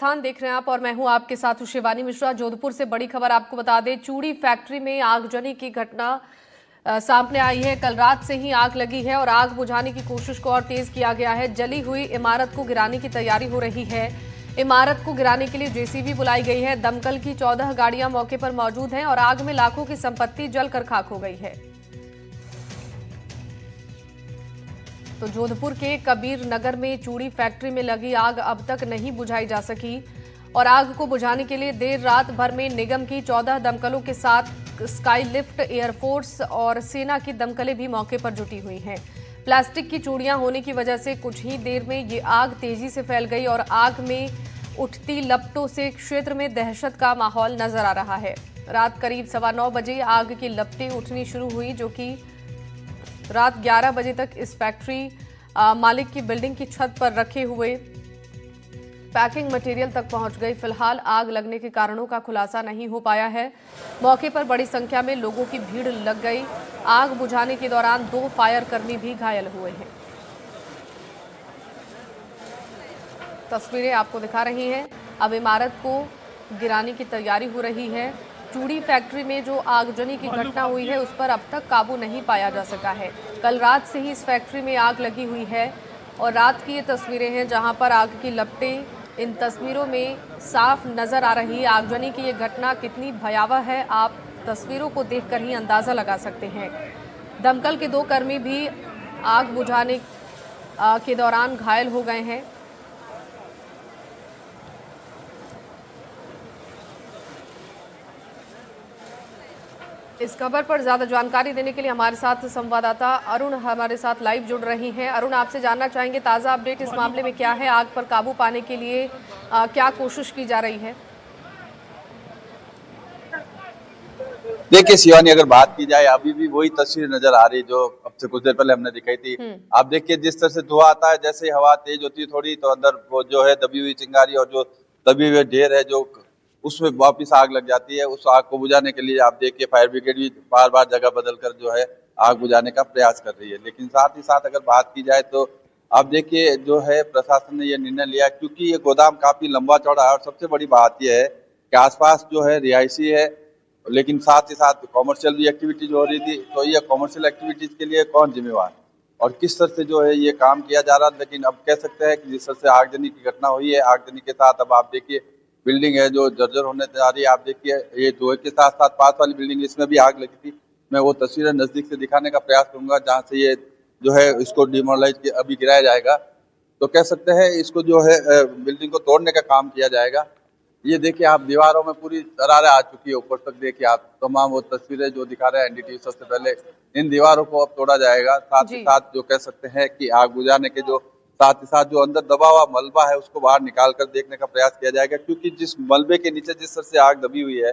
राजस्थान देख रहे हैं आप और मैं हूं आपके साथ शिवानी मिश्रा। जोधपुर से बड़ी खबर आपको बता दें, चूड़ी फैक्ट्री में आगजनी की घटना सामने आई है। कल रात से ही आग लगी है और आग बुझाने की कोशिश को और तेज किया गया है। जली हुई इमारत को गिराने की तैयारी हो रही है। इमारत को गिराने के लिए जेसीबी बुलाई गई है। दमकल की 14 गाड़ियां मौके पर मौजूद हैं और आग में लाखों की संपत्ति जलकर खाक हो गई है। तो जोधपुर के कबीर नगर में चूड़ी फैक्ट्री में लगी आग अब तक नहीं बुझाई जा सकी और आग को बुझाने के लिए देर रात भर में निगम की 14 दमकलों के साथ स्काई लिफ्ट, एयरफोर्स और सेना की दमकलें भी मौके पर जुटी हुई हैं। प्लास्टिक की चूड़ियां होने की वजह से कुछ ही देर में ये आग तेजी से फैल गई और आग में उठती लपटों से क्षेत्र में दहशत का माहौल नजर आ रहा है। रात करीब 9:15 बजे आग की लपटें उठनी शुरू हुई, जो कि रात 11 बजे तक इस फैक्ट्री मालिक की बिल्डिंग की छत पर रखे हुए पैकिंग मटेरियल तक पहुंच गई। फिलहाल आग लगने के कारणों का खुलासा नहीं हो पाया है। मौके पर बड़ी संख्या में लोगों की भीड़ लग गई। आग बुझाने के दौरान 2 फायर कर्मी भी घायल हुए हैं। तस्वीरें आपको दिखा रही हैं। अब इमारत को गिराने की तैयारी हो रही है। चूड़ी फैक्ट्री में जो आगजनी की घटना हुई है उस पर अब तक काबू नहीं पाया जा सका है। कल रात से ही इस फैक्ट्री में आग लगी हुई है और रात की ये तस्वीरें हैं जहां पर आग की लपटें इन तस्वीरों में साफ नजर आ रही है। आगजनी की ये घटना कितनी भयावह है, आप तस्वीरों को देखकर ही अंदाजा लगा सकते हैं। दमकल के 2 कर्मी भी आग बुझाने के दौरान घायल हो गए हैं। इस खबर पर ज्यादा जानकारी देने के लिए हमारे साथ संवाददाता अरुण हमारे साथ लाइव जुड़ रही हैं। अरुण, आपसे जानना चाहेंगे ताजा अपडेट इस मामले में क्या है? आग पर काबू पाने के लिए क्या कोशिश की जा रही है? देखिए शिवानी, अगर बात की जाए अभी भी वही तस्वीर नजर आ रही जो अब से कुछ देर पहले हमने दिखाई थी। आप देखिए जिस तरह से धुआं आता है, जैसे हवा तेज होती है थोड़ी तो अंदर वो जो है दबी हुई चिंगारी और जो दबी हुए ढेर है जो उसमें वापिस आग लग जाती है। उस आग को बुझाने के लिए आप देखिए फायर ब्रिगेड भी बार बार जगह बदल कर जो है आग बुझाने का प्रयास कर रही है। लेकिन साथ ही साथ अगर बात की जाए तो आप देखिए जो है प्रशासन ने यह निर्णय लिया क्योंकि ये गोदाम काफी लंबा चौड़ा है और सबसे बड़ी बात यह है कि आसपास जो है रिहायशी है, लेकिन साथ ही साथ कॉमर्शियल भी एक्टिविटीज हो रही थी। तो ये कॉमर्शियल एक्टिविटीज के लिए कौन जिम्मेवार और किस तरह से जो है ये काम किया जा रहा। लेकिन अब कह सकते हैं कि जिस तरह से आगजनी की घटना हुई है, आगजनी के साथ अब आप देखिए बिल्डिंग है जो जर्जर होने जा रही है। आप देखिए ये जो के साथ साथ पास वाली बिल्डिंग इसमें भी आग लगी थी। मैं वो तस्वीरें नजदीक से दिखाने का प्रयास करूंगा जहाँ से ये जो है इसको डिमोलाइज अभी गिराया जाएगा। तो कह सकते हैं इसको जो है बिल्डिंग को तोड़ने का काम किया जाएगा। ये देखिए आप दीवारों में पूरी दरारें आ चुकी है, ऊपर तक देखिए आप तमाम वो तस्वीरें जो दिखा रहे हैं एनडीटीवी। सबसे पहले इन दीवारों को अब तोड़ा जाएगा। साथ ही साथ जो कह सकते हैं कि आग बुझाने के जो साथ ही साथ जो अंदर दबा हुआ मलबा है उसको बाहर निकाल कर देखने का प्रयास किया जाएगा, क्योंकि जिस मलबे के नीचे जिस तरह से आग दबी हुई है,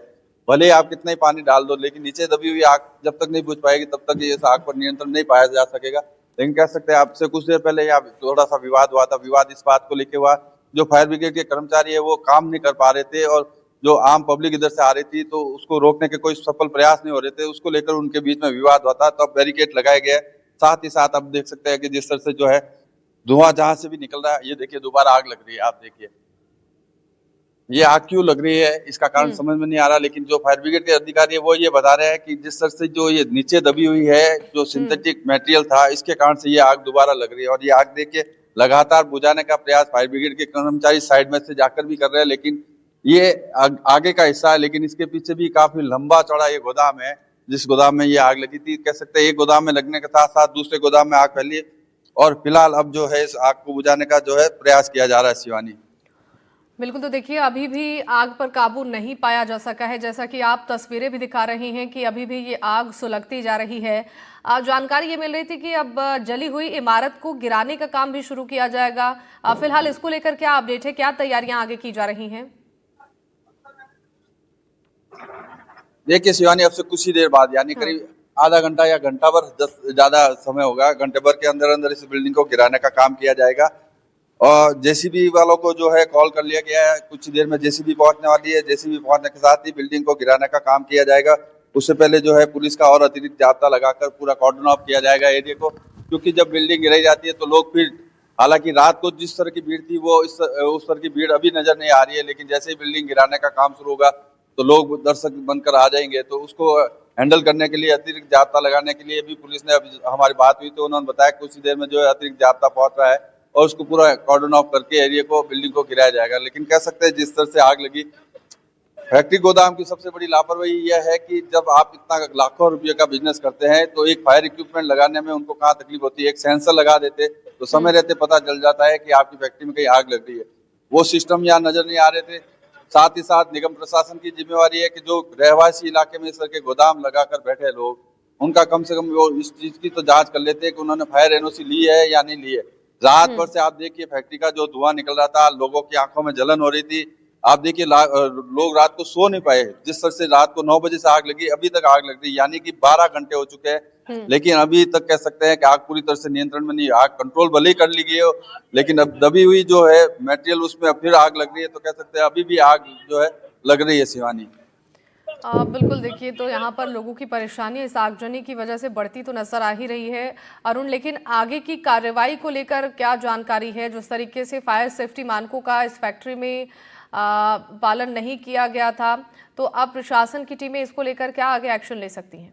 भले ही आप कितना ही पानी डाल दो लेकिन नीचे दबी हुई आग जब तक नहीं बुझ पाएगी तब तक ये आग पर नियंत्रण नहीं पाया जा सकेगा। लेकिन कह सकते हैं आपसे कुछ देर पहले यहाँ थोड़ा सा विवाद हुआ था। विवाद इस बात को लेकर हुआ जो फायर ब्रिगेड के कर्मचारी है वो काम नहीं कर पा रहे थे और जो आम पब्लिक इधर से आ रही थी तो उसको रोकने के कोई सफल प्रयास नहीं हो रहे थे। उसको लेकर उनके बीच में विवाद हुआ था, तो अब बैरिकेड लगाए गए। साथ ही साथ अब देख सकते हैं कि जिस तरह से जो है धुआं जहां से भी निकल रहा है, ये देखिए दोबारा आग लग रही है। आप देखिए ये आग क्यों लग रही है इसका कारण समझ में नहीं आ रहा, लेकिन जो फायर ब्रिगेड के अधिकारी है वो ये बता रहे हैं कि जिस तरह से जो ये नीचे दबी हुई है जो सिंथेटिक मटेरियल था इसके कारण से ये आग दोबारा लग रही है। और ये आग देखिए लगातार बुझाने का प्रयास फायर ब्रिगेड के कर्मचारी साइड में से जाकर भी कर रहे हैं, लेकिन ये आगे का हिस्सा है। लेकिन इसके पीछे भी काफी लंबा चौड़ा ये गोदाम है जिस गोदाम में ये आग लगी थी। कह सकते हैं एक गोदाम में लगने के साथ साथ दूसरे गोदाम में आग फैली और फिलहाल अब जो है इस आग को बुझाने का जो है प्रयास किया जा रहा है। शिवानी, बिल्कुल, तो देखिए अभी भी आग पर काबू नहीं पाया जा सका है, जैसा कि आप तस्वीरें भी दिखा रही हैं कि अभी भी ये आग सुलगती जा रही है। जानकारी ये मिल रही थी कि अब जली हुई इमारत को गिराने का काम भी शुरू किया जाएगा। फिलहाल इसको लेकर क्या अपडेट है, क्या तैयारियां आगे की जा रही हैं? देखिए शिवानी, अब से कुछ ही देर बाद यानी करीब आधा घंटा या घंटा भर ज्यादा समय होगा, घंटे भर के अंदर अंदर इस बिल्डिंग को गिराने का काम किया जाएगा। और जेसीबी वालों को जो है कॉल कर लिया गया है, कुछ देर में जेसीबी पहुंचने वाली है। जेसीबी पहुंचने के साथ ही बिल्डिंग को गिराने का काम किया जाएगा। उससे पहले जो है पुलिस का और अतिरिक्त जाब्ता लगाकर पूरा कॉर्डन ऑफ किया जाएगा एरिया को, क्योंकि जब बिल्डिंग गिराई जाती है तो लोग फिर हालांकि रात को जिस तरह की भीड़ थी वो उस तरह की भीड़ अभी नजर नहीं आ रही है, लेकिन जैसे ही बिल्डिंग गिराने का काम शुरू होगा तो लोग दर्शक बनकर आ जाएंगे। तो उसको हैंडल करने के लिए अतिरिक्त जाब्ता लगाने के लिए भी पुलिस ने, अभी हमारी बात हुई तो उन्होंने बताया कुछ ही देर में जो है अतिरिक्त जाब्ता पहुंच रहा है और उसको पूरा कॉर्डन ऑफ करके एरिया को, बिल्डिंग को गिराया जाएगा। लेकिन कह सकते हैं जिस तरह से आग लगी, फैक्ट्री गोदाम की सबसे बड़ी लापरवाही यह है कि जब आप इतना लाखों रुपए का बिजनेस करते हैं तो एक फायर इक्विपमेंट लगाने में उनको कहाँ तकलीफ होती है। एक सेंसर लगा देते तो समय रहते पता चल जाता है कि आपकी फैक्ट्री में कहीं आग लग रही है। वो सिस्टम यहाँ नजर नहीं आ रहे थे। साथ ही साथ निगम प्रशासन की जिम्मेवारी है कि जो रहवासी इलाके में इस तरह के गोदाम लगाकर बैठे लोग, उनका कम से कम वो इस चीज की तो जांच कर लेते हैं कि उन्होंने फायर एनओसी ली है या नहीं ली है। रात भर से आप देखिए फैक्ट्री का जो धुआं निकल रहा था, लोगों की आंखों में जलन हो रही थी। आप देखिए लोग रात को सो नहीं पाए। जिस तरह से रात को 9 बजे से आग लगी, अभी तक आग लग रही, यानी कि 12 घंटे हो चुके हैं, लेकिन अभी तक कह सकते हैं कि आग पूरी तरह से नियंत्रण में नहीं। आग कंट्रोल भले ही कर ली गई हो, लेकिन अब दबी हुई जो है मटेरियल, उसमें अब फिर आग लग रही है। तो कह सकते हैं अभी भी आग जो है लग रही है शिवानी। बिल्कुल, देखिए तो यहाँ पर लोगों की परेशानी इस आगजनी की वजह से बढ़ती तो नजर आ ही रही है अरुण, लेकिन आगे की कार्रवाई को लेकर क्या जानकारी है? जिस तरीके से फायर सेफ्टी मानकों का इस फैक्ट्री में पालन नहीं किया गया था, तो अब प्रशासन की टीमें इसको लेकर क्या आगे एक्शन ले सकती हैं?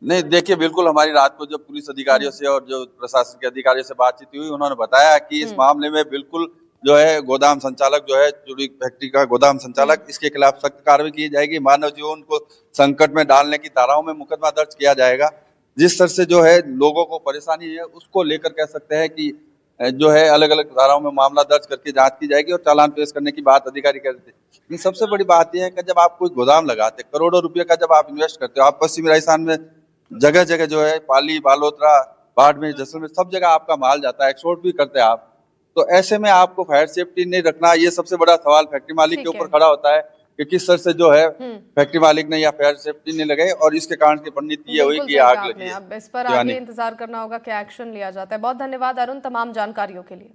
नहीं, देखिए बिल्कुल, हमारी रात को जब पुलिस अधिकारियों से और जो प्रशासन के अधिकारियों से बातचीत हुई, उन्होंने बताया कि इस मामले में बिल्कुल जो है गोदाम संचालक जो है, चूड़ी फैक्ट्री का गोदाम संचालक, इसके खिलाफ सख्त कार्रवाई की जाएगी। मानव जीवन को संकट में डालने की धाराओं में मुकदमा दर्ज किया जाएगा। जिस तरह से जो है लोगों को परेशानी है, उसको लेकर कह सकते हैं कि जो है अलग अलग धाराओं में मामला दर्ज करके जांच की जाएगी और चालान पेश करने की बात अधिकारी करते हैं। लेकिन सबसे बड़ी बात यह है कि जब आप कोई गोदाम लगाते, करोड़ों रुपए का जब आप इन्वेस्ट करते हो, आप पश्चिमी राजस्थान में जगह जगह जो है पाली, बालोतरा, बाड़मेर, जैसलमेर, सब जगह आपका माल जाता है, एक्सपोर्ट भी करते हैं आप। तो ऐसे में आपको फायर सेफ्टी नहीं रखना, ये सबसे बड़ा सवाल फैक्ट्री मालिक के ऊपर खड़ा होता है कि किस तरह से जो है फैक्ट्री मालिक ने या फायर सेफ्टी नहीं लगाई और इसके कारण की परिणति ये हुई कि आग लगी है। अब इस पर आगे इंतजार करना होगा क्या एक्शन लिया जाता है। बहुत धन्यवाद अरुण तमाम जानकारियों के लिए।